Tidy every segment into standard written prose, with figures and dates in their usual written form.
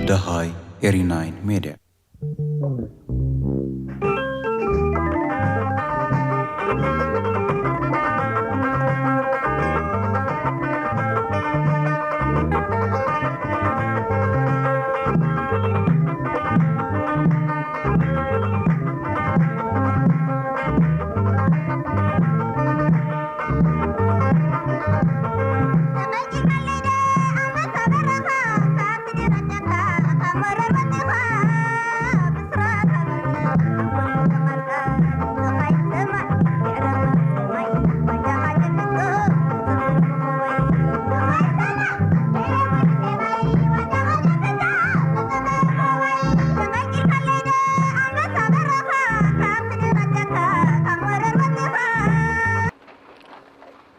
Dahai 89 Media.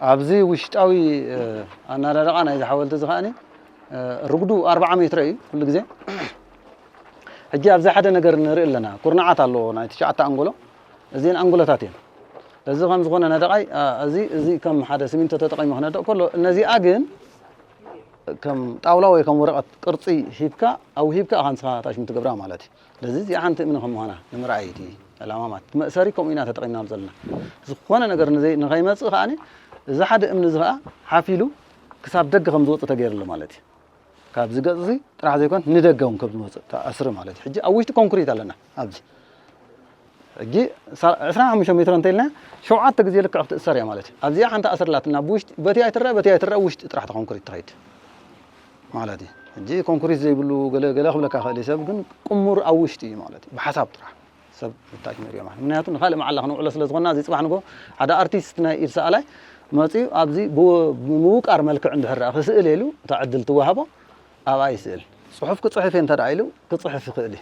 أبزي وشتاوي أنا رجعنا إذا حاولت زخاني رقدو 4 متر كل جزء هجي أبزي حدا نقدر نري لنا كورنعات الله نايت شعت أنغولو زين أنغولو تاتين إذا خمس غنا ندقي زي كم حدا سمين تتقي مهنا كله نزي أجن كم طاولة وكم ورقة قرطي هيبكا أو هيبكا خمسة تاش متقبرها مالتي لذيذ يعني منهم هنا نمرعيتي الأمامات مأساريكم إنا تتقينا بزلنا زخوانا نقدر نزي نغيمات خاني إذا حد من زغا حافيلو كسب دق خمزوط تغير له مالتي كاب زغزي راح زي كون ندغون كبزوط تاثر مالتي حجي اويشت كونكريت علينا ابزي حجي 15 متر انتلنا شوعات تغزي لك اخت اسريا مالتي ابزي حنت اسرلاتنا بوشت بتي ايترا وشت طرح كونكريت ترايت مالتي حجي كونكريت زي بلو غلا خبلك خالي سب كن قمر اوشتي مالتي بحساب طرح سب تاج مريم منياتو خالي مع الله نقول سلازغنا زي صباح نغو حدا ارتيستنا يرسالاي ماتي أبزي بموق أرملك عند هالرأخ سئل له تعدل توهبه أو أي سئل صحف كتصحفين ترى كتصحف قلي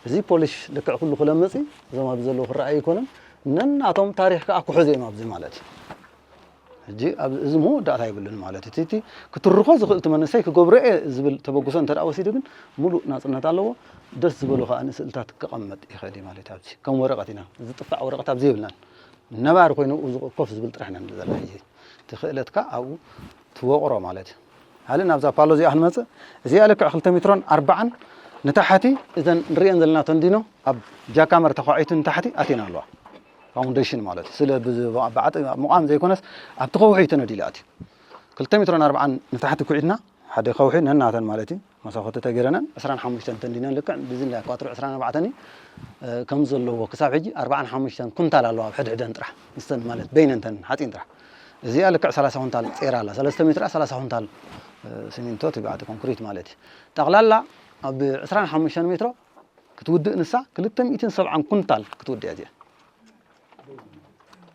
زي بوليش لك كل خلمتي زي ما بزلوا الرأي يكونن نن أتوم تاريخ كأكو حزين ما بزي مالتي جي أزمو ده هاي بلون مالتي تيتي كترخص قلت من سيك جبرئ زبل تبغوسن ترى أوسي دقن ملو ناس نتعلو دس زبلوا خان سئلتات كقمت إخدي مالتي أبزي كم ورقتنا زي طفع ورقة أبزي بلن نبار كوينو قف زبل طرحنا ندزلا هي تخيلتك او توقرا مالتي هل نبزا بالو زي احمد زي لك 2 متر 4 نتحتي اذا نريان زلنا تندينو اب جاكامر تخايت نتحتي اتينا له فاونديشن مالتي سلا بعد مقام زي كونس اب تخوحي تنديلاتي 2 متر 4 نتحتي كعدنا حدا خوحي نناتن مالتي مسافته تغيرنا 15 تندينا لك بزين لا 14 كم زلوا كساب حجي 45 كنتال الله حد عدن طرح مستن مالت بيننتن حاطين طرح زي لك 30 كنتال صير الله 3 متر 30 كنتال سيمنتو تبعت كونكريت مالتي تقلالا ب 25 متر كتود نسا 270 كنتال كتود يا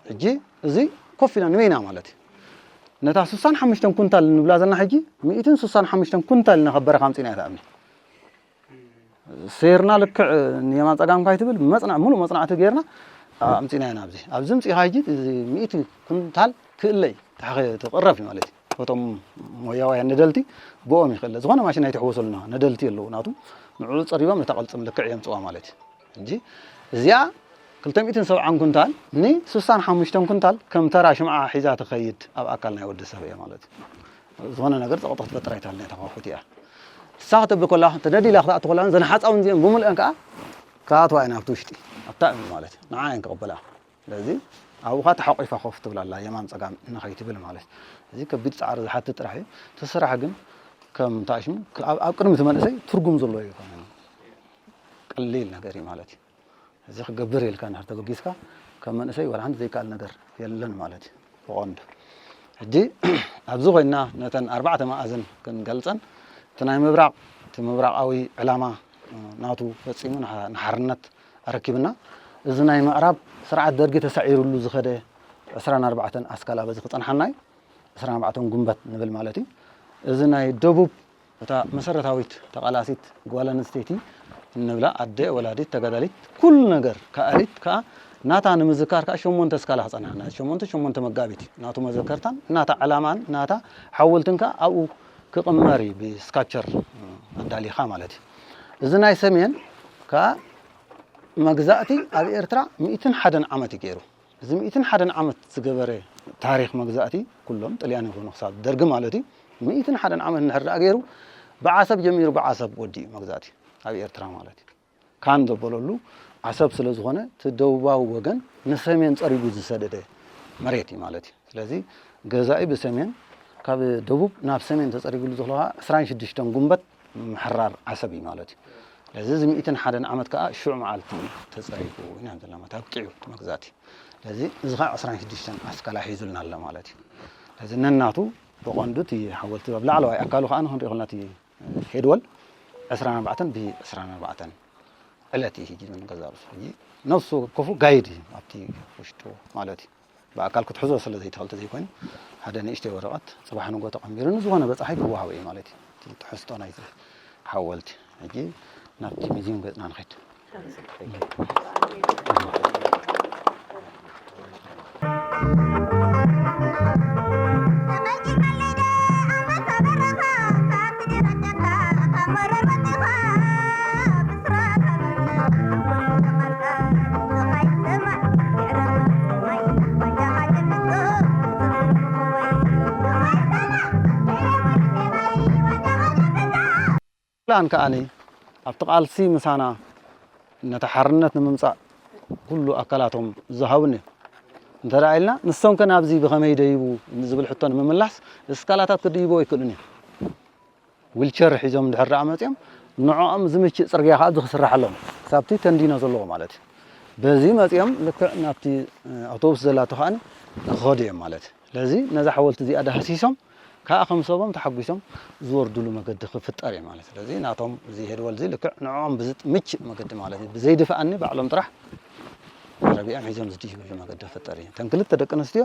حجي زي كوفينا نوينا مالتي نتا 65 كنتال نبلا زلنا حجي 265 كنتال نخبر 50 يتامني سيرنا لك نيمان صقام كايتبل مصنع مولو مصنع تغيرنا امصينا نابزي ابزمصي هايجي 100 كنتال كلي تقرف مالتي فوتوم موياو ندلتي بوم يخل زغنا ماشين هيتحوسلنا ندلتي لو ناتو نعول صريبا متقلصم لك يمصوا مالتي انجي زيا 270 كنتال ني 65 كنتال كم ترى شمعه حيزا تخيد اب اكلنا يود سبيه مالتي زغنا نغير تقطط بطريتالنا تخافوتيا ساعة بكلها تدري لا خطأت كلها زين حاط أون زين بمل أنك كات وين أبتوشتي أبتعمل مالتي نعاين قبلها لذي أو خات حقي فخفت بلا الله يمان صقام نخيت بلا مالتي زي كبيت عرض حتى ترحي تسرح جن كم تعشم أقرب مثل ما نسي ترجم زلوا يكون قليل نجاري مالتي زي خجبريل كان هرتو جيسكا كم نسي ولا عند زي قال نجار يلن مالتي وعند هدي أبزوجنا نتن 4 مأذن كان جلسان تناي مبراق أوي علامة ناتو فصيمون نحرنت أركبنا إذناي مقرب سرعة درجة تسعير له زخده 14 أسكالا بزي خطنحناي 14 قنبت نبل مالتي إذناي دبوب تا مسرتاويت تقلاسيت غوالنستيتي نبلا أدي ولادي تغداليت كل نجر كأريت كا ناتا نمذكر كا شومونت اسكالا حصنانا شومونت مغابيتي ناتو مذكرتان ناتا علامان ناتا حولتنكا أو كقماري بسكاتشر داليخا مالتي إذناي سمين كا مجزاتي أبي إرترا 101 عامة كيرو إذا 101 عامة زجبرة ታሪክ መግዛእቲ ኩሎም ጣልያን ይኮኑ ክሳብ ደርግ ማለቲ 101 ዓመት ንሕርዳእ ገይሩ ብዓሰብ ጀሚሩ ብዓሰብ ወዲ መግዛእቲ ኣብ ኤርትራ ማለት ካን ዘበለሉ ዓሰብ ስለ ዝኾነ ትደውባው ወገን ንሰሜን ጸሪጉ ዝሰደደ መሬት ማለት ስለዚ ገዛኢ ብሰሜን ካብ ደቡብ ናብ ሰሜን ተጸሪጉሉ ዘሎ 26 ጉንበት ምሕራር ዓሰብ ማለት ስለዚ 101 ዓመት ከዓ ሹዕ መዓልቲ ተጸሪጉ ኢና ዘለና ታብቂዑ መግዛእቲ ስለዚ እዚ 26 ኣስካላ ሒዙልና ኣሎ ማለት ስለዚ ነናቱ በቆንዱት ይሐወልቲ ብላዕለዋይ ኣካሉ ከዓ ንኽንሪኦ ከለናት ሄድወል 24 ብ24 ዕለት ይሄጂ ንገዛርሱ ነፍሱ ኮፉ ጋይድ ኣብቲ ውሽጡ ማለት በአካል ክትሕዞ ስለ ዘይተኸልተ ዘይኮይኑ ሓደ ንእሽተይ ወረቐት ጽባሕ ንጎ ተቐሚሩን ዝኾነ በጻሕይ ክወሃብ እዩ ማለት እዩ ትሕዝቶ ናይ ሓወልቲ ሕጂ ናብቲ ሙዚየም ገጽና ንኸይድ ፕላን ከኣኒ ኣብቲ ቃልሲ ምሳና ነተሓርነት ንምምጻእ ኩሉ ኣካላቶም ዝሃቡን እንተራእልና ንሶም ከ ናብዚ ብኸመይ ደይቡ ንዝብል ሕቶ ንምምላስ እስካላታት ክድይቦ ይክእሉን ዊልቸር ሒዞም ድሕር ኣመፅኦም ንዖኦም ዝምችእ ጽርግያ ከዓ ዝኽስራሕ ኣለዎም ሳብቲ ተንዲኖ ዘለዎ ማለት በዚ መፅኦም ልክዕ ናብቲ ኣውቶቡስ ዘላቶ ከኣኒ ክኸዱ እዮም ማለት ስለዚ ነዛ ሓወልቲ እዚኣ ዳሃሲሶም ከዓ ከም ሰቦም ተሓጒሶም ዝወርድሉ መገዲ ክፍጠር እዩ ማለት ስለዚ ናቶም እዚ ሄድወል እዚ ልክዕ ንዖኦም ብዝምችእ መገዲ ማለት ብዘይድፍኣኒ ባዕሎም ጥራሕ ረቢኦም ሒዞም ዝድይብሉ መገዲ ክፍጠር እዩ ተን ክልተ ደቂ ኣንስትዮ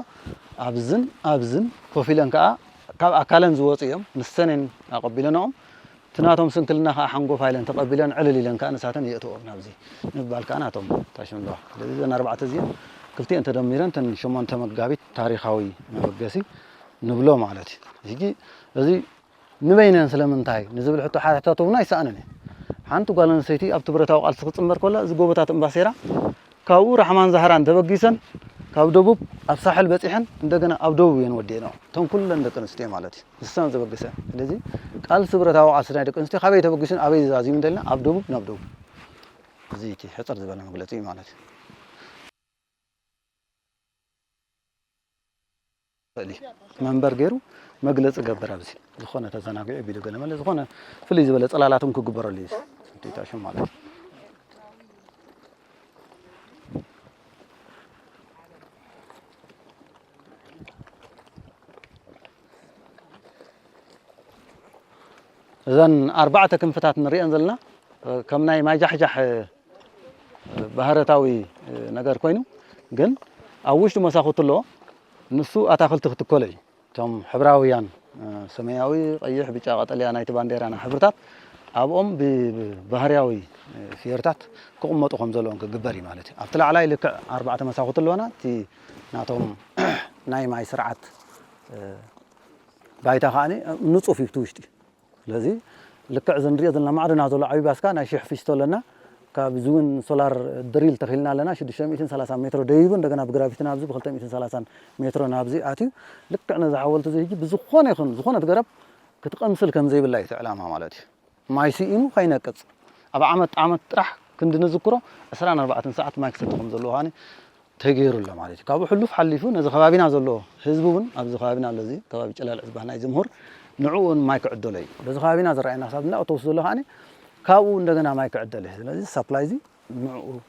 ኣብዝን ኮፍ ኢለን ከዓ ካብ ኣካለን ዝወፁ እዮም ንሰነን ኣቐቢለንኦም ትናቶም ስንክልና ከዓ ሓንጎፍ ኢለን ተቐቢለን ዕልል ኢለን ከዓ ንሳተን የእትዎም ናብዚ ንባል ከዓ ናቶም ታሽምለዋ ስለዚ ዘን ኣርባዕተ እዚአን ክልቲአን ተደሚረን ተን 8 መጋቢት ታሪኻዊ መበገሲ ንብሎ ማለት እዩ እዚ ንበይነን ስለምንታይ ንዝብል ሕቶ ሓታተውና ይሰኣነን ሓንቲ ጓል ኣንስተይቲ ኣብቲ ብረታዊ ቃልሲ ክትፅምበር ከላ ዝጎቦታት እምባሴራ ካብኡ ራሕማን ዛህራን ተበጊሰን ካብ ደቡብ ኣብ ሳሕል በፂሐን እንደገና ኣብ ደቡብ እየን ወዲአን እቶም ኩለን ደቂ ኣንስትዮ ማለት እዩ ንሰን ዘበግሰን ስለዚ ቃልሲ ብረታዊ ቃልሲ ናይ ደቂ ኣንስትዮ ካበይ ተበጊሰን ኣበይ ዛዚሙ እንደልና ኣብ ደቡብ ናብ ደቡብ እዚ እቲ ሕፅር ዝበለ መግለፂ እዩ ማለት እዩ መንበር ገይሩ መግለጽ ገበር ኣብዚ ዝኾነ ተዘናግዑ ቢሉ ገለ ማለት ዝኾነ ፍልይ ዝበለ ጽላላቱን ክግበረሉ እዩ እንታሽም ማለት እዘን ኣርባዕተ ክንፍታት ንሪአን ዘለና ከም ናይ ማይጃሕጃሕ ባህረታዊ ነገር ኮይኑ ግን ኣብ ውሽጡ መሳኹት ኣለዎ ንሱ ኣታኽልቲ ክትከሎ እዩ እቶም ሕብራውያን ሰማያዊ ቀይሕ ብጫ ቀጠልያ ናይቲ ባንዴራና ሕብርታት ኣብኦም ብባህርያዊ ፍየርታት ክቕመጡ ከም ዘለዎም ክግበር እዩ ማለት እዩ ኣብቲ ላዕላይ ልክዕ 4 መሳኹት ኣለዎና እቲ ናቶም ናይ ማይ ስርዓት ባይታ ከዓኒ ንፁፍ እዩ ውሽጢ ስለዚ ልክዕ ዝንሪኦ ዘለና ማዕድና ዘሎ ዓብይ ባስካ ናይ ሽሕ ፊስቶ ኣለና ካብ ዝውን ሶላር ድሪል ተኺልና ኣለና 630 ሜትሮ ደይቡ እንደገና ብግራቪቲ ናብዚ ብ230 ሜትሮ ናብዚ ኣትዩ ልክዕ ነዚ ሓወልቲ እዚ ብዝኾነ ይኹን ዝኾነ ትገረብ ክትቀምስል ከም ዘይብላ እዩ ዕላማ ማለት እዩ ማይ ሲኢኑ ከይነቅፅ ኣብ ዓመት ጥራሕ ክንዲ ንዝክሮ 24 ሰዓት ማይ ክሰቲ ከም ዘለዎ ሃኒ ተገይሩሎ ማለት እዩ ካብኡ ሕሉፍ ሓሊፉ ነዚ ከባቢና ዘሎ ህዝቢ እውን ኣብዚ ከባቢና ኣሎ እዚ ከባቢ ጨላልዕ ዝበሃል ናይ ዝምሁር ንዕኡን ማይ ክዕደሎ እዩ በዚ ከባቢና ዝረአየና ክሳብ እንዳኣውቶቡስ ዘሎ ከዓኒ ካብኡ እንደገና ማይ ክዕደል እዩ ስለዚ ሰፕላይ እዚ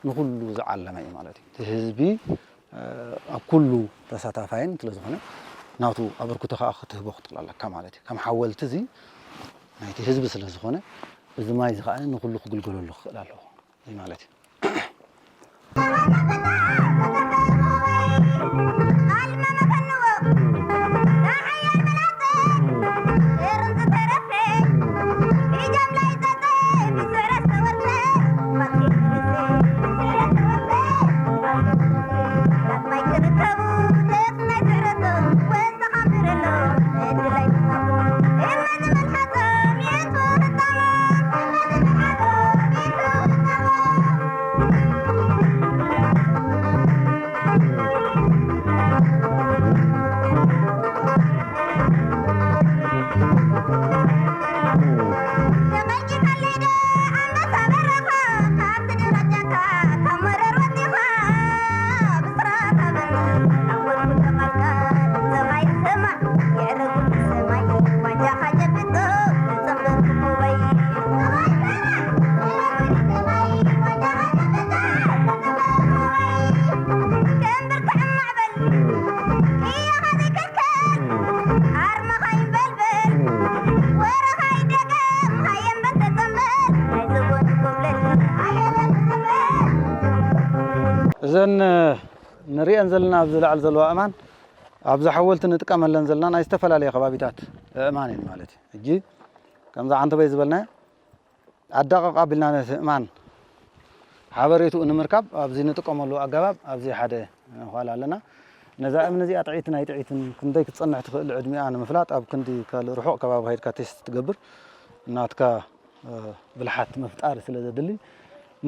ንኩሉ ዝዓለመ እዩ ማለት እዩ ህዝቢ ኣብ ኩሉ ተሳታፋይን ስለዝኾነ ናቱ ኣበርክቶ ከዓ ክትህቦ ክትኽእል ኣለካ ማለት እዩ ከም ሓወልቲ እዚ ናይቲ ህዝቢ ስለዝኾነ እዚ ማይ እዚ ከዓ ንኩሉ ክግልገለሉ ክኽእል ኣለዎ እዩ ማለት እዩ እተን ንሪአን ዘለና ኣብ ዝለዓል ዘለዋ እማን ኣብ ዝሓወልቲ ንጥቀመለን ዘለና ናይ ዝተፈላለየ ከባቢታት እማን እየን ማለት እዩ ሕጂ ከምዛ ዓንተ በይ ዝበልና ኣዳቐቕ ኣቢልና ነቲ እማን ሓበሬትኡ ንምርካብ ኣብዚ ንጥቀመሉ ኣገባብ ኣብዚ ሓደ ንኋላ ኣለና ነዛ እምኒ እዚኣ ጥዒት ናይ ጥዒትን ክንደይ ክትፀንሕ ትኽእል ዕድሚኣ ንምፍላጥ ኣብ ክንዲ ርሑቕ ከባቢ ኸይድካ ቴስት ትገብር እናትካ ብልሓት ምፍጣር ስለ ዘድሊ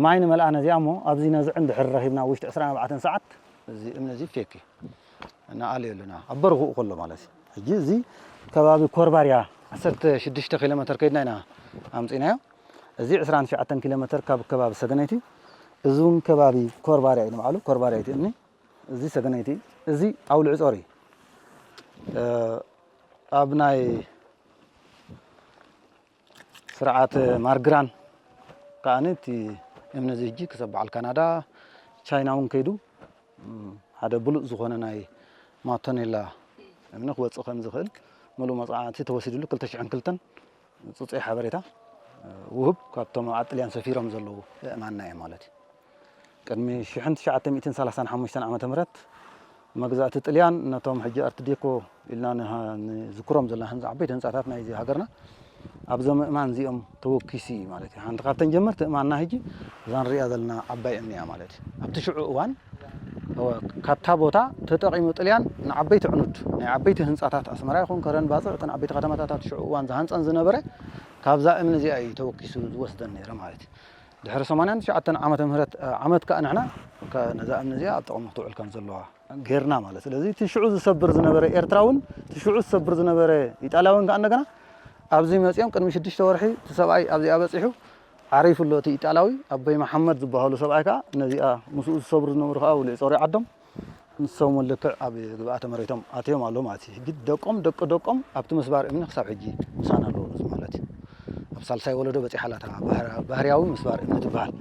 ማይ ንመልኣነ እዚኣ እሞ ኣብዚ ነዝዕን ድሕሪ ረኺብና ውሽጢ 24 ሰዓት እዚ እምኒ እዚ ፌክ እዩ እናኣልዮ ኣለና ኣብ በርኹኡ ከሎ ማለት እዩ ሕጂ እዚ ከባቢ ኮርባርያ 16 ኪሎ ሜትር ከይድና ኢና ኣምፂናዮ እዚ 29 ኪሎ ሜትር ካብ ከባቢ ሰገነይቲ እዚ እውን ከባቢ ኮርባርያ እዩ ንባዕሉ ኮርባርያ እቲ እምኒ እዚ ሰገነይቲ እዚ ኣውልዕ ጾር እዩ ኣብ ናይ ስርዓት ማርግራን ከዓኒ እቲ እምኒ እዚ ሕጂ ክሳብ በዓል ካናዳ ቻይና እውን ከይዱ ሓደ ብሉፅ ዝኾነ ናይ ማቶኔላ እምኒ ክወፅእ ከም ዝኽእል ሙሉእ መፅናዕቲ ተወሲድሉ 2002 ፅፁይ ሓበሬታ ውህብ ካብቶም ዓጥልያን ሰፊሮም ዘለዉ እእማንና እዮም ማለት እዩ ቅድሚ 1935 ዓመተ ምህረት መግዛእቲ ጥልያን ነቶም ሕጂ ኣርት ዴኮ ኢልና ንዝክሮም ዘለና ህንፃ ዓበይቲ ህንፃታት ናይዚ ሃገርና ኣብዞም እእማን እዚኦም ተወኪሲ እዩ ማለት እዩ ሓንቲ ካብተን ጀመርቲ እእማንና ሕጂ እዛ ንሪኣ ዘለና ዓባይ እምኒ እያ ማለት እዩ ኣብቲ ሽዑ እዋን ካብታ ቦታ ተጠቒሙ ጥልያን ንዓበይቲ ዕኑድ ናይ ዓበይቲ ህንፃታት ኣስመራ ይኹን ከረን ባፅዕ እተን ዓበይቲ ከተማታት ኣብ ሽዑ እዋን ዝሃንፀን ዝነበረ ካብዛ እምኒ እዚኣ እዩ ተወኪሱ ዝወስደን ነይረ ማለት እዩ ድሕሪ 89 ዓመተ ምህረት ዓመት ከዓ ንሕና ነዛ እምኒ እዚኣ ኣብ ጥቕሚ ክትውዕል ከም ዘለዋ ጌርና ማለት ስለዚ እቲ ሽዑ ዝሰብር ዝነበረ ኤርትራውን እቲ ሽዑ ዝሰብር ዝነበረ ኢጣልያውን ከዓ እንደገና ኣብዚ መፅኦም ቅድሚ 6 ወርሒ እቲ ሰብኣይ ኣብዚኣ በፂሑ ዓሪፉሎ እቲ ኢጣልያዊ ኣበይ መሓመድ ዝበሃሉ ሰብኣይ ከዓ ነዚኣ ምስኡ ዝሰብሩ ዝነበሩ ከዓ ውልዕ ጾር ዓዶም ንሶም ልክዕ ኣብ ግብኣተ መሬቶም ኣትዮም ኣሎ ማለት እዩ ሕጂ ደቆም ኣብቲ ምስባር እምኒ ክሳብ ሕጂ ምሳና ኣለዎ እዚ ማለት እዩ ኣብ ሳልሳይ ወለዶ በፂሓላታ ባህርያዊ ምስባር እምኒ ትበሃል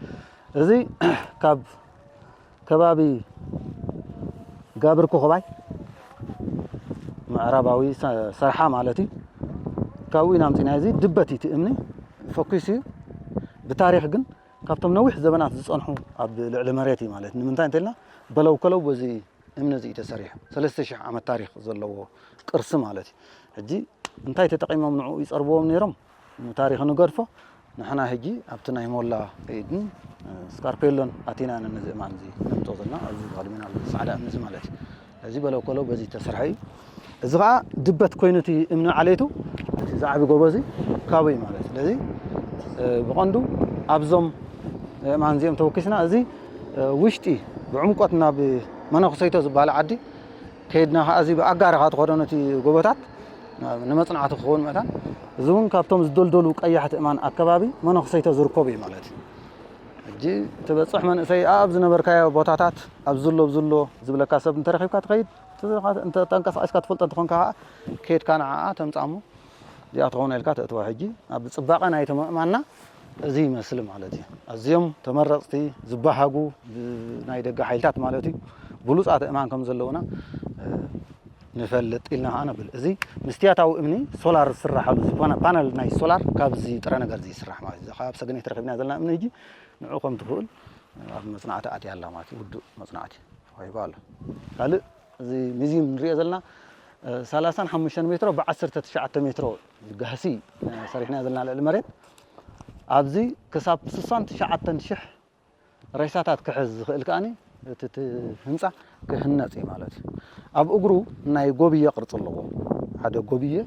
እዚ ካብ ከባቢ ጋብር ኮኸባይ ምዕራባዊ ሰርሓ ማለት እዩ ካብኡ ኢና ምፂና እዚ ድበት እቲ እምኒ ፎኩስ እዩ ብታሪክ ግን ካብቶም ነዊሕ ዘበናት ዝፀንሑ ኣብ ልዕሊ መሬት እዩ ማለት ንምንታይ እንተልና በለው ከለው በዚ እምኒ እዚ ተሰሪሑ 3000 ዓመት ታሪክ ዘለዎ ቅርሲ ማለት እዩ ሕጂ እንታይ ተጠቂሞም ንዑ ይፀርብዎም ነይሮም ታሪክ ንገድፎ ንሕና ሕጂ ኣብቲ ናይ ሞላ ኢድን ስካርፔሎን ኣቲና ነዚ እማን እዚ ነምፅኦ ዘለና ኣብዚ ባልሜና ፃዕዳ እምኒ እዚ ማለት እዩ እዚ በለው ከለው በዚ ተሰርሐ እዩ እዚ ከዓ ድበት ኮይኑ እቲ እምኒ ዓለይቱ እቲ ዛዕቢ ጎቦ እዚ ካብኡ እዩ ማለት እዩ ስለዚ ብቐንዱ ኣብዞም እማን እዚኦም ተወኪስና እዚ ውሽጢ ብዕምቆት ናብ መነኩሰይቶ ዝበሃል ዓዲ ከይድና ከዓ እዚ ብኣጋርኻ ትኸዶ ነቲ ጎቦታት ንመፅናዕቲ ክኸውን ምእታን እዚ እውን ካብቶም ዝደልደሉ ቀያሕቲ እማን ኣከባቢ መነኩሰይቶ ዝርከቡ እዩ ማለት እዩ ሕጂ ትበፅሕ መንእሰይ ኣብ ዝነበርካዮ ቦታታት ኣብ ዝሎ ብዝሎ ዝብለካ ሰብ እንተረኺብካ ትኸይድ ተንቀሳቒስካ ትፈልጦ እንትኾንካ ከዓ ከይድካ ንዓኣ ተምፃሞ እዚኣ ትኸውን ኢልካ ተእትዋ ሕጂ ኣብ ፅባቐ ናይቶም እእማንና እዚ ይመስል ማለት እዩ ኣዝዮም ተመረፅቲ ዝበሃጉ ናይ ደገ ሓይልታት ማለት እዩ ብሉፃት እእማን ከም ዘለውና ንፈልጥ ኢልና ከዓ ነብል እዚ ምስትያታዊ እምኒ ሶላር ዝስራሓሉ ፓነል ናይ ሶላር ካብዚ ጥረ ነገር እዚ ይስራሕ ማለት እዩ ካብ ሰገነት ረኺብና ዘለና እምኒ ሕጂ ንዑ ከም ትኽእል ኣብ መፅናዕቲ ኣትያ ኣላ ማለት እዩ ውዱእ መፅናዕቲ ሂባ ኣሎ ካልእ እዚ ሙዚየም ንሪኦ ዘለና 35 ሜትሮ ብ19 ሜትሮ ጋህሲ ሰሪሕና ዘለና ልዕሊ መሬት ኣብዚ ክሳብ 69,000 ሬሳታት ክሕዝ ዝኽእል ከዓኒ እቲ ህንፃ ክህነፅ እዩ ማለት እዩ ኣብ እግሩ ናይ ጎብየ ቅርፂ ኣለዎ ሓደ ጎብየ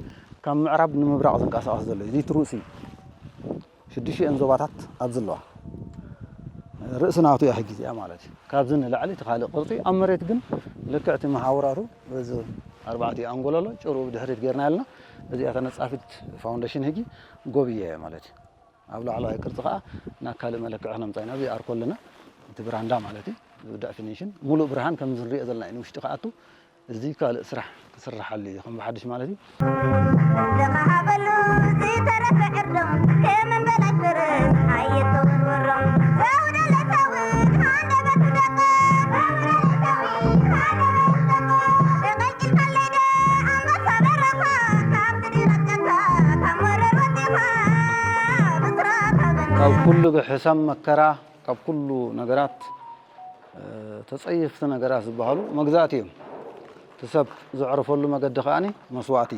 ካብ ምዕራብ ንምብራቕ ዝንቀሳቐስ ዘሎ እዚ ትሩእሲ 6 ዞባታት ኣብ ዘለዋ ርእሲ ናቱ እያ ሕጂ እዚኣ ማለት እዩ ካብዚ ንላዕሊ እቲ ካልእ ቅርፂ ኣብ መሬት ግን ልክዕ እቲ መሓውራቱ በዚ 4 ኣንጎሎ ኣሎ ጭሩ ብድሕሪት ጌርና ኣለና እዚኣ ተነፃፊት ፋውንዴሽን ሕጂ ጎብየ እያ ማለት እዩ ኣብ ላዕለዋይ ቅርፂ ከዓ ናብ ካልእ መለክዕ ክነምፃኢና እዚ ኣርኮ ኣለና እቲ ብራንዳ ማለት እዩ ዳፊኒሽን ሙሉእ ብርሃን ከም ዝንሪኦ ዘለና እዩ ውሽጢ ከኣቱ እዚ ካልእ ስራሕ ክስራሓሉ እዩ ከም ብሓድሽ ማለት እዩ ዘማሃበሉ ዝተረፈ ዕርዶም ከመን በላይ ፍርስ ሓየተውን ወሮም ዘውደለተውን ሃንደበቱ ደቐ ካብ ኩሉ ብሕሳብ መከራ ካብ ኩሉ ነገራት ተጸይፍቲ ነገራት ዝበሃሉ መግዛእቲ እዮም ተሰብ ዝዕረፈሉ መገዲ ከኣኒ መስዋዕቲ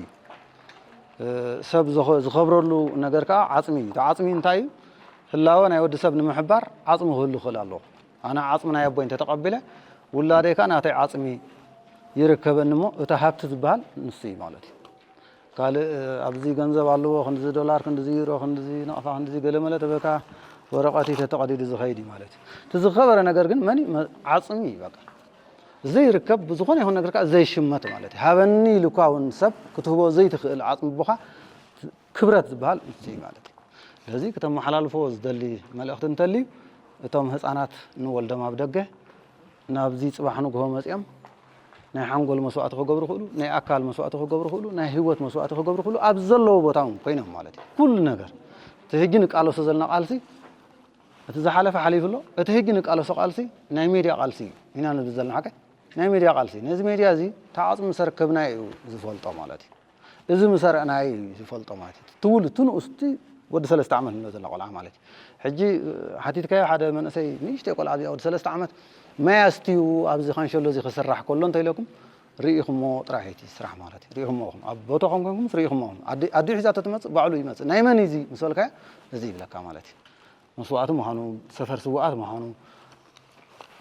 ሰብ ዝኸብረሉ ነገር ከዓ ዓጽሚ እዩ ዓጽሚ እንታይ እዩ ህላወ ናይ ወዲ ሰብ ንምሕባር ዓጽሚ ክህሉ ይኽእል ኣለዎ ኣነ ዓጽሚ ናይ ኣቦይ እንተተቐቢለ ውላደይ ከዓ ናተይ ዓጽሚ ይርከበኒ እሞ እታ ሃብቲ ዝበሃል ንሱ እዩ ማለት እዩ ካልእ ኣብዚ ገንዘብ ኣለዎ ክንዲዚ ዶላር ክንዲዚ ዩሮ ክንዲዚ ነቕፋ ክንዲዚ ገለመለ ተበካ ወረቐቲ ተተቐዲዱ ዝኸይድ እዩ ማለት እዩ እቲ ዝኸበረ ነገር ግን መኒ ዓጽሚ እዩ በቃ ዘይርከብ ብዝኾነ ይኹን ነገር ከዓ ዘይሽመት ማለት እዩ ሃበኒ ኢሉካ እውን ሰብ ክትህቦ ዘይትኽእል ዓጽሚ ቦኻ ክብረት ዝበሃል ንሱ እዩ ማለት እዩ ስለዚ ክተመሓላልፎ ዝደሊ መልእኽቲ እንተልዩ እቶም ህፃናት ንወልዶም ኣብ ደገ ናብዚ ፅባሕ ንግሆ መፅኦም ናይ ሓንጎል መስዋዕቲ ክገብሩ ይኽእሉ ናይ ኣካል መስዋዕቲ ክገብሩ ይኽእሉ ናይ ህይወት መስዋዕቲ ክገብሩ ይኽእሉ ኣብ ዘለዎ ቦታ እውን ኮይኖም ማለት እዩ ኩሉ ነገር እቲ ሕጂ ንቃለሶ ዘለና ቃልሲ እቲ ዝሓለፈ ሓሊፉሎ እቲ ሕጂ ንቃለሶ ቃልሲ ናይ ሚድያ ቃልሲ እዩ ኢና ንብል ዘለና ሓቀ ናይ ሚድያ ቃልሲ ነዚ ሚድያ እዚ ተዓጽሚ ሰርከብና እዩ ዝፈልጦ ማለት እዩ እዚ ምሰርዕና እዩ ዝፈልጦ ማለት እዩ ትውል ትንኡስቲ ወዲ 3 ዓመት ነው ዘላ ቆልዓ ማለት እዩ ሕጂ ሓቲትካዮ ሓደ መንእሰይ ንእሽተይ ቆልዓ እዚኣ ወዲ 3 ዓመት ማያስትዩ ኣብዚ ኻንሸሎ እዚ ክስራሕ ከሎ እንታይ ኢለኩም ርኢኹሞ ጥራሕ እቲ ስራሕ ማለት እዩ ርኢኹሞ ኣብ ቦታኹም ኮንኩም ርኢኹሞ ኣዲ ሒዛቶ ትመጽእ ባዕሉ ይመጽእ ናይ መን እዚ ምስልካ እዚ ይብለካ ማለት እዩ መስዋዕቲ ምዃኑ ሰፈር ስዋኣት ምዃኑ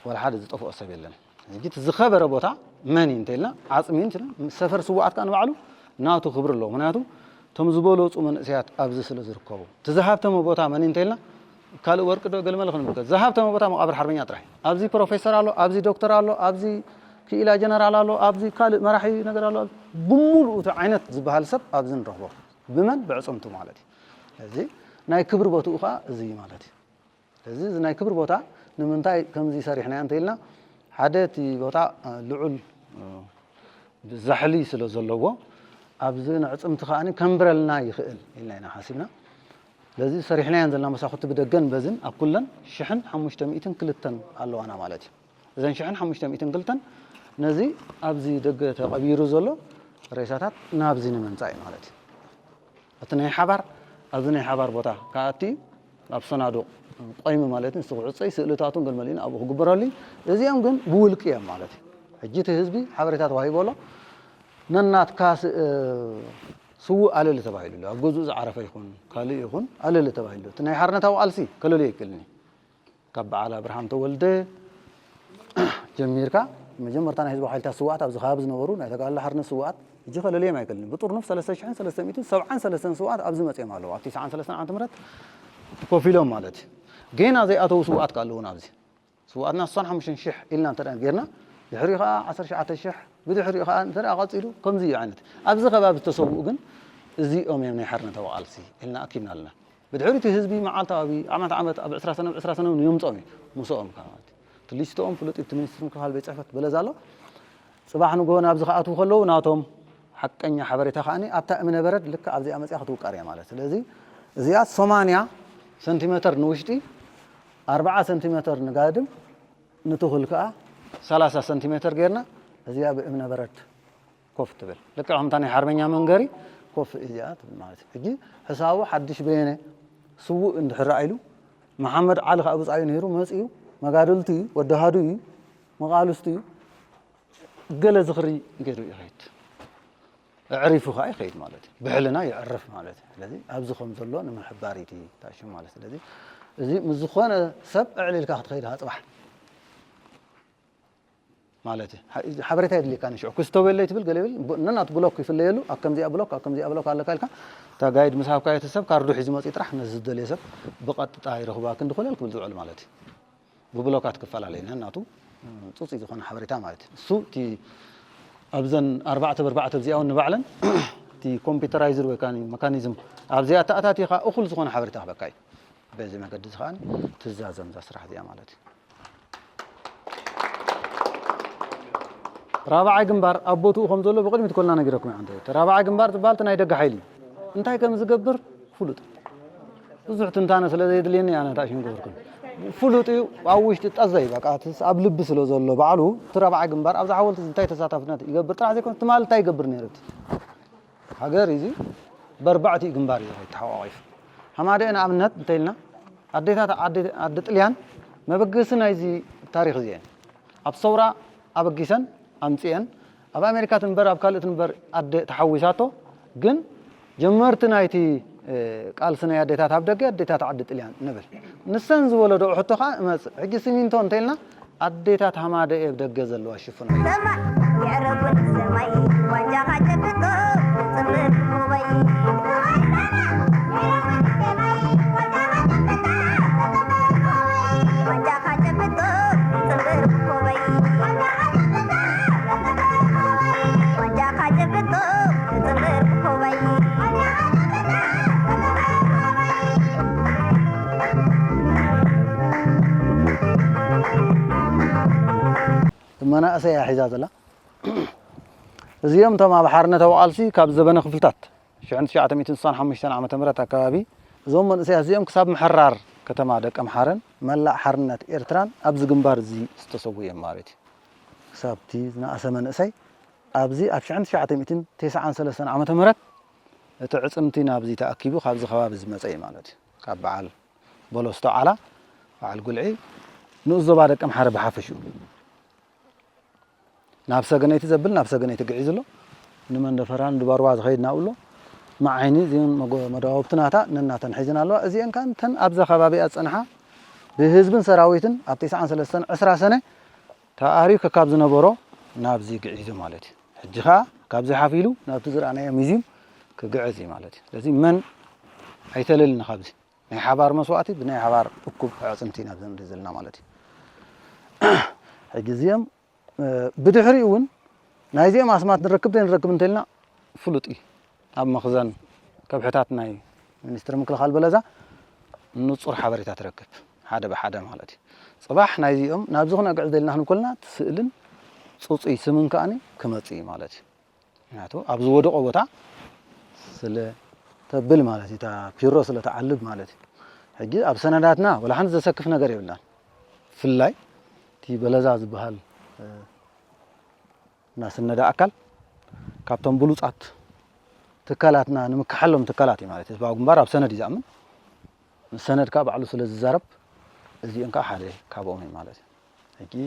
ወላ ሓደ ዝጠፍኦ ሰብ የለን ሕጂ ዝኸበረ ቦታ መን እንተኢልና ዓጽሚ እንትና ሰፈር ስዋኣት ከዓ ንባዕሉ ናቱ ክብሪ ኣለዎ ምክንያቱ ቶም ዝበለፁ መንእሰያት ኣብዚ ስለ ዝርከቡ ትዝሃብተመ ቦታ መን እንተኢልና ካልእ ወርቂ ዶ ገልመለ ክንምልከት ዝሃብተመ ቦታ መቃብር ሓርበኛ ጥራሕ ኣብዚ ፕሮፌሰር ኣሎ ኣብዚ ዶክተር ኣሎ ኣብዚ ክኢላ ጀነራል ኣሎ ኣብዚ ካልእ መራሒ ነገር ኣሎ ብምሉእ እቲ ዓይነት ዝበሃል ሰብ ኣብዚ ንረኽቦ ብመን ብዕፅምቱ ማለት እዩ እዚ ናይ ክብሪ ቦትኡ ከዓ እዚ ማለት እዩ እዚ ናይ ክብሪ ቦታ ንምንታይ ከምዚ ሰሪሕና እንተኢልና ሓደ እቲ ቦታ ልዑል ዛሕሊ ስለ ዘለዎ ኣብዚ ንዕፅምቲ ከኣኒ ከምብረልና ይኽእል ኢልና ኢና ሓሲብና ለዚ ሰሪሕናያን ዘለና መሳኹቲ ብደገን በዝን ኣብ ኩለን 1502 ኣለዋና ማለት እዩ እዘን 1502 ነዚ ኣብዚ ደገ ተቐቢሩ ዘሎ ሬሳታት ናብዚ ንምምፃእ ማለት እዩ እቲ ናይ ሓባር ኣብዚ ናይ ሓባር ቦታ ካኣቲ ኣብ ሰናዱቕ ቆይሚ ማለት እዩ ንስኽዕፀይ ስእልታቱን ገልመሊን ኣብኡ ክግበረሉ እዚኦም ግን ብውልቂ እዮም ማለት እዩ ሕጂ እቲ ህዝቢ ሓበሬታ ተዋሂቦ ኣሎ ነናትካ ስውእ ኣለለ ተባሂሉ ኣብ ገዝኡ ዝዓረፈ ይኹን ካልእ ይኹን ኣለለ ተባሂሉ እቲ ናይ ሓርነታዊ ቃልሲ ከለለ ይክልኒ ካብ በዓል ኣብርሃም ተወልደ ጀሚርካ መጀመርታ ናይ ህዝቢ ሓይልታት ስዋኣት ኣብዚ ከባቢ ዝነበሩ ናይ ተጋድሎ ሓርነት ስዋኣት እጂ ከለለዮም ኣይክልኒ ብጡርኑፍ 3373 ስዋኣት ኣብዚ መፅኦም ኣለዉ ኣብ 93 ዓመተ ምህረት ኮፍ ኢሎም ማለት እዩ ገና ዘይኣተዉ ስዋኣት ካለዉ ናብዚ ስዋኣትና 65000 ኢልና እንተደኣ ጌርና ድሕሪኡ ከዓ 19000 ብድሕሪኡ ከዓ እንተደኣ ቀፂሉ ከምዚ እዩ ዓይነት ኣብዚ ከባቢ ዝተሰውኡ ግን እዚኦም እዮም ናይ ሓርነታዊ ቃልሲ ኢልና ኣኪብና ኣለና ብድሕሪኡ ህዝቢ መዓልታዊ ዓመት ኣብ 20 ሰነ 20 ሰነ ይምፆም እዩ ሙሶኦም ማለት ትሊስቶኦም ፍሉጥ እቲ ሚኒስትር ምክልኻል ቤት ፅሕፈት በለዛ ኣሎ ፅባሕ ንግሆ ናብዚ ከኣትዉ ከለዉ ናቶም ሓቀኛ ሓበሬታ ከኣኒ ኣብታ እምነ በረድ ልክ ኣብዚኣ መፅያ ክትውቃር እያ ማለት ስለዚ እዚኣ 80 ሰንቲሜትር ንውሽጢ 40 ሰንቲሜትር ንጋድም ንትኽል ከዓ 30 ሰንቲሜትር ጌርና እዚኣ ብእምነ በረድ ኮፍ ትብል ልክዕ ከምታ ናይ ሓርበኛ መንገሪ ኮፍ እዚኣ ትብል ማለት እዩ ሕጂ ሕሳቡ ሓድሽ በየነ ስውእ እንድሕር ኢሉ መሓመድ ዓሊ ከዓ ብፃዩ ነይሩ መፅኡ መጋደልቲ እዩ ወደሃዱ እዩ መቃልስቲ እዩ ገለ ዝኽሪ ገይሩ ይኸይድ ኣዕሪፉ ከዓ ይኸይድ ማለት እዩ ብሕልና ይዕርፍ ማለት እዩ ስለዚ ኣብዚ ከም ዘሎ ንምሕባሪቲ ተኣሽሙ ማለት ስለዚ እዚ ምስ ዝኾነ ሰብ ዕሊልካ ክትኸይድ ፅባሕ ማለት እዩ ሓበሬታ የድልየካ ንሽዑ ክስተበለይ ትብል ገለ ይብል ነናቱ ብሎክ ይፍለየሉ ኣብ ከምዚኣ ብሎክ ኣለካ ኢልካ እታ ጋይድ ምስ ሃብካዮ እቲ ሰብ ካርዱ ሒዙ መፅኡ ጥራሕ ነዚ ዝደልየ ሰብ ብቐጥታ ይረኽባ ክንዲ ክእለል ክብል ዝውዕል ማለት እዩ ብብሎካት ክፈላለዩ ነናቱ ፅፁይ ዝኾነ ሓበሬታ ማለት እዩ እሱ እቲ ኣብዘን 4 ብርባዕተ እዚኣውን ንባዕለን እቲ ኮምፒውተራይዝድ ወይ ከዓ መካኒዝም ኣብዚኣ ተኣታቲኻ እኹል ዝኾነ ሓበሬታ ክበካ እዩ በዚ መንገዲ እዚ ከዓኒ ትዛዘም እዛ ስራሕ እዚኣ ማለት እዩ ራብዓይ ግንባር ኣቦትኡ ከም ዘሎ ብቅድሚት ኮልና ነጊረኩም እያ እንተ ራብዓይ ግንባር ዝበሃል እቲ ናይ ደገ ሓይሊ እንታይ ከም ዝገብር ፍሉጥ ብዙሕ ትንታነ ስለ ዘይድልየኒ ኣነ ታእሽሙ ገበርኩም ፍሉጥ እዩ ኣብ ውሽጢ ጠዘይ በቃ ኣብ ልቢ ስለ ዘሎ ባዕሉ እቲ ራብዓይ ግንባር ኣብዛ ሓወልቲ እንታይ ተሳታፍነት ይገብር ጥራሕ ዘይኮነ እቲ ማለት እንታይ ይገብር ነይሩ እቲ ሃገር እዚ በርባዕቲ ግንባር እዩ ተሓቋቂፉ ሃማደ ንኣብነት እንተኢልና ኣዴታት ኣዲ ጥልያን መበገሲ ናይዚ ታሪክ እዚአን أبصورة أبجيسن أمتين أب أمريكا تنبر أب كالت تنبر أد تحويساته جن جمرت نايتي قال سنة أديتات هبدك أديتات عدت اليان نبل نسنز ولا دو حتى حق سنين تون تيلنا أديتات همادة يبدأ جزل واشوفنا سمع يعرف السماي وجه جبته صبر كوبي وجه جبته صبر كوبي وجه جبته صبر كوبي ثم أنا أسيا حجاز لا زيهم تما بحرنا توالسي كاب زبنا خفلتات شعن شعة 295 عام تمرت أكابي زوم من أسيا زيهم كساب محرر كتما دك أمحرن ملا حرنة إيرتران أبز جنبار زي استسوي مارتي كسابتي زنا أسمن أسي أبزي أفشعن شعة 293 عام تمرت تعصمتي نابزي تأكيبو خابز خوابز مسأي مالتي كاب بعال بولوستو على بعال قلعي نوزو بارك أمحر بحافشو نفسه جنيت زبل نفسه جنيت قعيزلو نمن دفران دبارواز خيدنا أقوله مع عيني زين مداوبتنا تا نناتن حزنا له زين كان تن أبز خبابي أتصنحه بهزبن سراويتن أبتيس عن 10 سنة تأريخ كابز نبرو نابزي قعيزو مالتي حجها كابز حافيلو نابتزر أنا يميزيم كقعزي مالتي لازم من هيتللنا خابزي نهي حبار مسواتي بنهي حبار أكوب عصمتي نابزن رزلنا مالتي حجزيم بدحريون نايزي ما اسمات نركب انتلنا فلوطي اب مخزن كبحتات ناي منستر مكلخال بلزا نصور حبريتا تركب حدا بحدا مالتي صباح نايزيهم نابزخنا قعدلنا هن كلنا تسئلن صوصي سمن كاني كمصي مالتي ناتو ابز ودقو بتا سل تبل مالتي تا بيرو سل تعلب مالتي حجي اب سنداتنا ولا حن زسكف ነገር ይብላል ፍላይ ቲ በለዛ ዝበሃል ناس النداء أكل كابتن بلوطات تكالاتنا نمكحلهم تكالاتي مالتي باغ مبارا بسند يزامن السند كاب على سل الزرب زي انكا حالي كابومي مالتي هيكي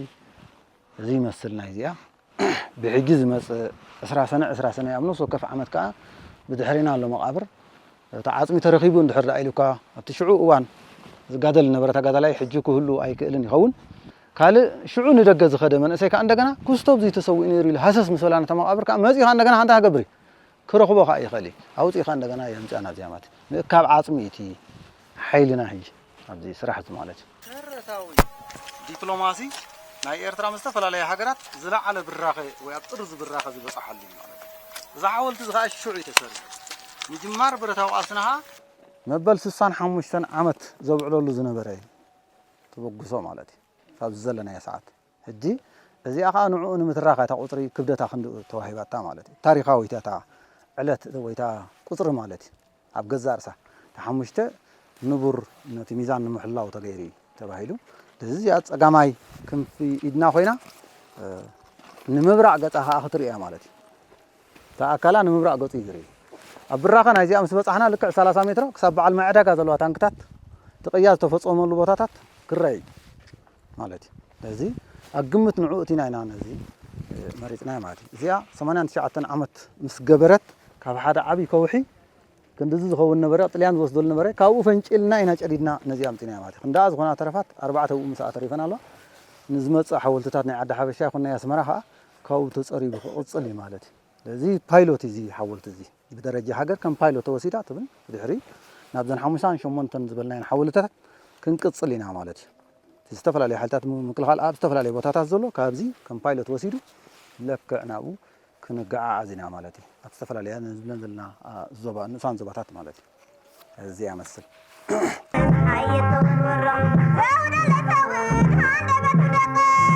زي مسلنا زيا بحجز مس 10 سنه يامنو سو كف عمت كا بدحرينا له مقابر تعاصمي ترخيبو اندحر رايلوكا اتشعو اوان زغادل نبرتا غادلاي حجكو هلو ايكلن يخون قال شعو ندغز خدمن اسيكا عندنا كوستوب زي تسوي نيري حسس مسلانه تمقابر كا مزي عندنا انت غبري كرخبو خا يخلي اوصي خا عندنا يمصانا زيامات كاب عاصميتي حيلنا هي ابزي سرحت مالت ترتاوي دبلوماسي ناي ايرترا مستفلا هاغرات زلعله براخه وي ابطرز براخه زبصحلي مالت اذا حاولت زغا الشعو يتسر نجمار برتاو اسنها مبل 65 عمت زبعلولو زنبري تبغصو مالتي فابزلنا يا ساعات هدي ازي اخا نعون متراخه تقطري كبدتا خند توهيباتا مالتي تاريخاويتا تا علت ويتا قطر مالتي اب غزارسا تحمشته نبر نتي ميزان محلاو تغيري تباهيلو دزي اصقاماي كم في ايدنا خوينا نمبرع غصها اخطر يا مالتي تا اكلا نمبرع غصي يغري ابراخه نايزي امس بصحنا لك 30 متر كسب على المعداك زلوا تانكتات تقياز تفصموا بوتاتات كراي مالتي لذي أقمت نعوتنا هنا نزي مريتنا مالتي زيا 89 عمت مس جبرت كاب حدا عبي كوحي كنت زوج خو النبرة طليان وصل النبرة كاو فنجلنا هنا جريدنا نزي أمتنا مالتي خندا أزغنا طرفات 4 مساء طريفنا الله نزمت حاولت تاتني عد حبشة خلنا يسمرها كاو تصري بقصلي مالتي لذي بايلوت زي حاولت زي بدرجة حجر كم بايلوت وسيطة طبعا بدحري نبذن حمسان شو منتن زبلنا حاولتها كن قصلينا مالتي تستفلا لي حالتات مكل اب استفلا لي بوتاتات زلو كابزي كم بايلوت وسيدو لكعناو كنقع عزنا مالتي استفلا لي نزلنا زوبا نسان زباتات مالتي ازي امثل حيتو ورا زود لتاوي هذا بتدق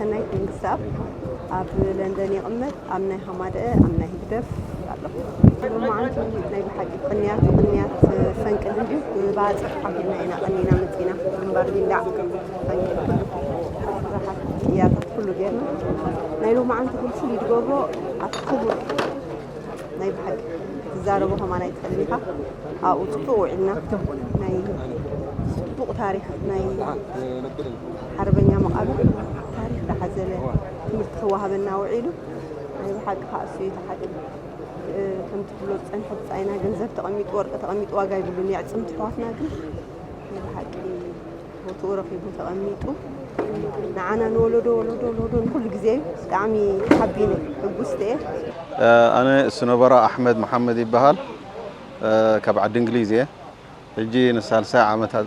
ሰናይ ክንግሳብ ኣብ ለንደን ይቕመጥ ኣብ ናይ ሓማደ ኣብ ናይ ህግደፍ ኣሎ ብማዓንቲ ናይ ብሓቂ ቅንያት ፈንቅል እንዲሁ ባፅሕ ዓቢልና ኢና ቀኒና መፂና ግንባር ቢላዕ ፈንቅል ስራሓት እያታት ኩሉ ጌርና ናይ ሎማዓንቲ ኩሉ ፍሉይ ዝገብሮ ኣብ ክቡር ናይ ብሓቂ ትዛረቦ ከማና ይትኽእል ኢኻ ኣብኡ ፅቡቕ ውዒልና ናይ ፅቡቕ ታሪክ ናይ ሓርበኛ መቓብር ታሪክ ዝሓዘለ ትምህርቲ ክወሃበና ውዒሉ ናይ ብሓቂ ከዓ እሱ እዩ ተሓድም ከምቲ ትብሎ ዝፀንሐ ብፃይና ገንዘብ ተቐሚጡ ወርቂ ተቐሚጡ ዋጋ ይብሉን የዕፅምቲ ኣሕዋትና ግን ናይ ብሓቂ ቦትኡ ረኺቡ ተቐሚጡ ንዓና ንወለዶ ወለዶ ንኩሉ ግዜ ብጣዕሚ ሓቢነ ሕጉስቲ እየ ኣነ ስነበራ ኣሕመድ መሓመድ ይበሃል ካብ ዓዲ እንግሊዝ እየ ሕጂ ንሳልሳይ ዓመታት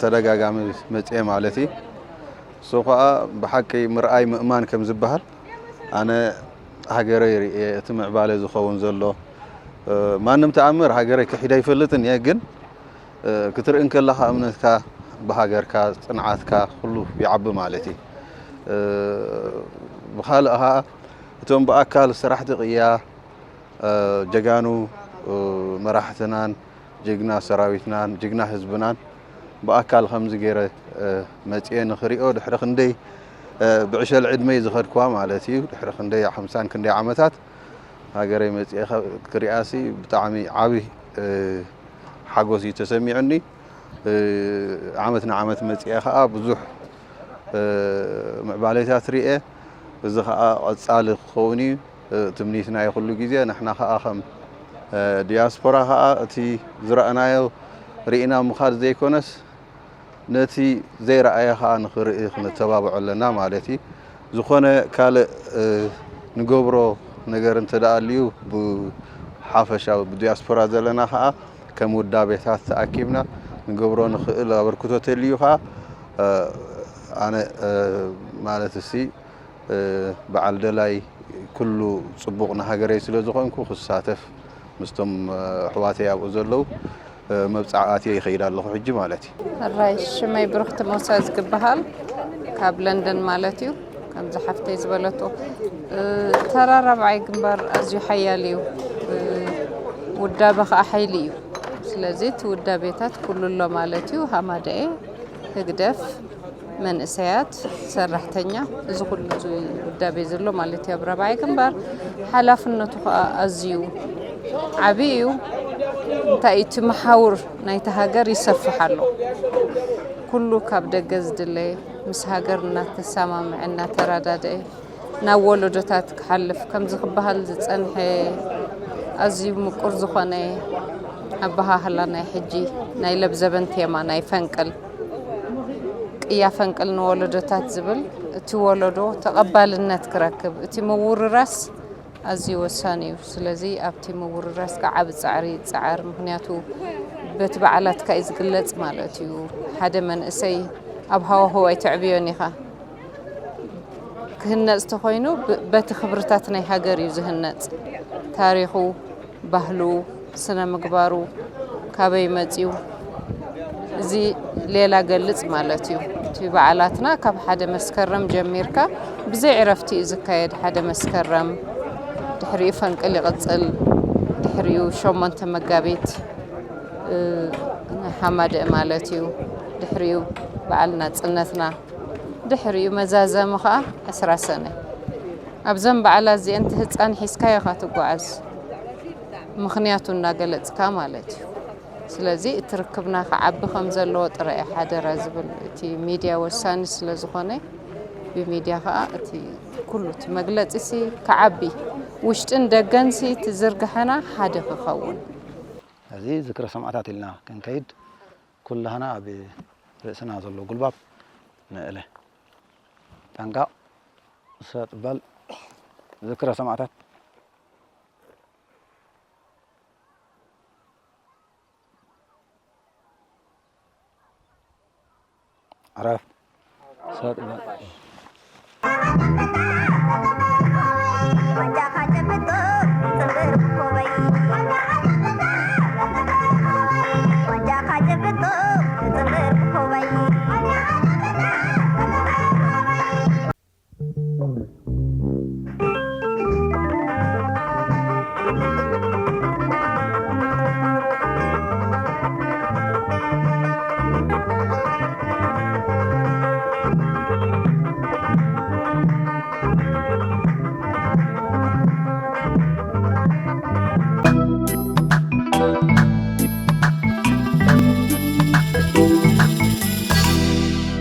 ተደጋጋሚ መፅአ ማለት እዩ እሱ ከዓ ብሓቂ ምርኣይ ምእማን ከም ዝበሃል ኣነ ሃገረይ ርኤ እቲ ምዕባለ ዝኸውን ዘሎ ማንም ተኣምር ሃገረይ ክሒድ ኣይፈልጥን እየ ግን ክትርእን ከለኻ እምነትካ ብሃገርካ ፅንዓትካ ኩሉ ይዓቢ ማለት እዩ ብኻልእ ኸዓ እቶም ብኣካል ስራሕቲ ቅያ ጀጋኑ መራሕትናን ጅግና ሰራዊትናን ጅግና ህዝብናን ብኣካል ከምዚ ገይረ መፅአ ንኽሪኦ ድሕሪ ክንደይ ብዕሸል ዕድመይ ዝኸድክዋ ማለት እዩ ድሕሪ ክንደይ 50 ክንደይ ዓመታት ሃገረይ መፅአ ክሪኣሲ ብጣዕሚ ዓብይ ሓጎስ እዩ ተሰሚዑኒ ዓመት ንዓመት መፅአ ከዓ ብዙሕ ምዕባለታት ርኤ እዚ ከዓ ቀፃሊ ክኸውን እዩ ትምኒትና ኩሉ ግዜ ንሕና ከዓ ከም ዲያስፖራ ከዓ እቲ ዝረአናዮ ርኢና ምኻድ ዘይኮነስ ነቲ ዘይረኣየ ከዓ ንኽርኢ ክንተባብዖ ኣለና ማለት እዩ ዝኾነ ካልእ ንገብሮ ነገር እንተደኣልዩ ብሓፈሻዊ ብዲያስፖራ ዘለና ከዓ ከም ውዳቤታት ተኣኪብና ንገብሮ ንኽእል ኣበርክቶ ተልዩ ከዓ ኣነ ማለት እሲ በዓል ደላይ ኩሉ ፅቡቕ ንሃገረይ ስለ ዝኾንኩ ክሳተፍ ምስቶም ኣሕዋተይ ኣብኡ ዘለዉ መብፃዕኣትየ ይኸይድ ኣለኹ ሕጂ ማለት እዩ ራይ ሽመይ ብሩክቲ መውሳ ዝግበሃል ካብ ለንደን ማለት እዩ ከምዚ ሓፍተይ ዝበለቶ ተራራብዓይ ግንባር ኣዝዩ ሓያል እዩ ውዳበ ከዓ ሓይሊ እዩ ስለዚ እቲ ውዳቤታት ኩሉ ኣሎ ማለት እዩ ሃማደአ ህግደፍ መንእሰያት ሰራሕተኛ እዚ ኩሉ ውዳቤ ዘሎ ማለት እዩ ኣብ ራብዓይ ግንባር ሓላፍነቱ ከዓ ኣዝዩ ዓብይ እዩ እንታይ እቲ መሓውር ናይቲ ሃገር ይሰፍሕ ኣሎ ኩሉ ካብ ደገ ዝድለ ምስ ሃገር እናተሰማምዐ እናተረዳድአ ናብ ወለዶታት ክሓልፍ ከምዚ ክበሃል ዝፀንሐ ኣዝዩ ምቁር ዝኾነ ኣበሃህላ ናይ ሕጂ ናይ ለብዘበን ቴማ ናይ ፈንቅል ቅያ ፈንቅል ንወለዶታት ዝብል እቲ ወለዶ ተቐባልነት ክረክብ እቲ ምውርራስ ኣዝዩ ወሳኒ እዩ ስለዚ ኣብቲ ምውርራስ ከዓ ብፃዕሪ ይፀዓር ምክንያቱ በቲ በዓላትካ እዩ ዝግለፅ ማለት እዩ ሓደ መንእሰይ ኣብ ሃዋህው ኣይትዕብዮን ኢኻ ክህነፅ ተኾይኑ በቲ ክብርታት ናይ ሃገር እዩ ዝህነፅ ታሪኹ ባህሉ ስነ ምግባሩ ካበይ መፅዩ እዚ ሌላ ገልፅ ማለት እዩ እቲ በዓላትና ካብ ሓደ መስከረም ጀሚርካ ብዘይ ዕረፍቲ እዩ ዝካየድ ሓደ መስከረም ድሕሪኡ ፈንቅል ይቕፅል ድሕሪኡ 8 መጋቢት ሓማደአ ማለት እዩ ድሕሪኡ በዓል ናፅነትና ድሕሪኡ መዛዘሙ ከዓ 10 ሰነ ኣብዘን በዓላት እዚአን ህፃን ሒዝካዮ ኢኻ ትጓዓዝ ምክንያቱ እናገለፅካ ማለት እዩ ስለዚ እቲ ርክብና ክዓቢ ከም ዘለዎ ጥራይ ሓደራ ዝብል እቲ ሚድያ ወሳኒ ስለ ዝኾነ ብሚድያ ከዓ እቲ ኩሉ እቲ መግለፂሲ ክዓቢ ውሽጥን ደገንሲ ትዝርግሐና ሓደ ክኸውን እዚ ዝክረ ሰማዕታት ኢልና ክንከይድ ኩላህና ኣብ ርእስና ዘሎ ጉልባብ ንእለ ጠንቃቕ ሰጥበል ዝክረ ሰማዕታት عرف صوت Thank you.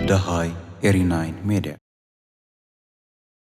Dahai 89 Media.